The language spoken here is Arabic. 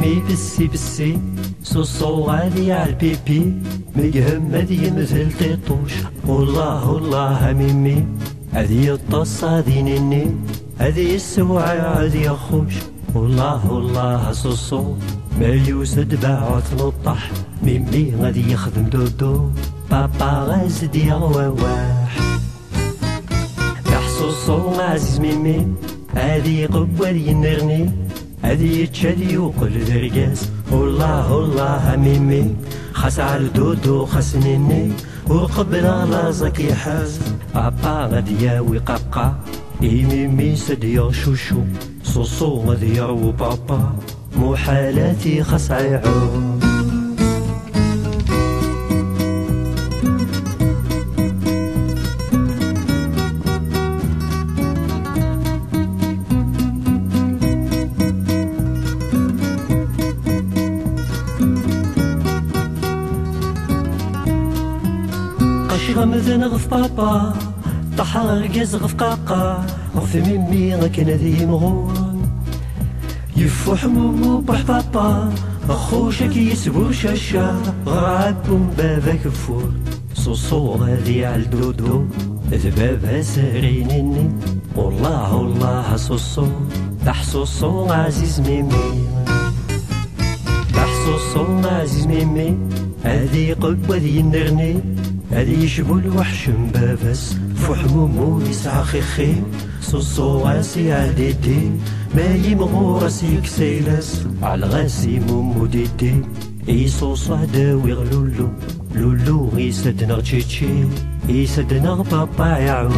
مي بسي بسي صوصو غادي عالبيبي ميهم هادي مثل تيطوش والله والله ميمي هادي الطص هادي نيني هادي السوعة هادي خوش والله والله صوصو ما يوسد باعو تنطح ميمي غادي يخدم دودو بابا غازد يا غواح صوصو عزيز ميمي هادي قوة ينرني هادي يتشادي وقل درقاس والله والله ميمي خاس على دودو خاس نيني وقبل لازك يحاز بابا غادي ياوي قاقا ميمي سديا شوشو صوصو غادي يروو بابا مو حالاتي خاس عيعو غمزن غف بابا طاح رقز غف قاقا غف ميمي غكنا ذي مغون يفوح مومو بح بابا اخوشك يسبو شاشا غراب بابا كفور صوصو غادي عالدودو ذبابا سارينيني والله والله صوصو طاح صوصو عزيز ميمي طاح صوصو عزيز ميمي هادي قوة ذي النرني هادي يشبو الوحش مبابس فحمومو يسعى خيخي صوصو غاسي عديدي ما يمغو راسي كسيلاس على غاسي مومو ديدي اي صوصو عداوي غلولو لولو يسدنا تشيتشي يسدنا بابا يعو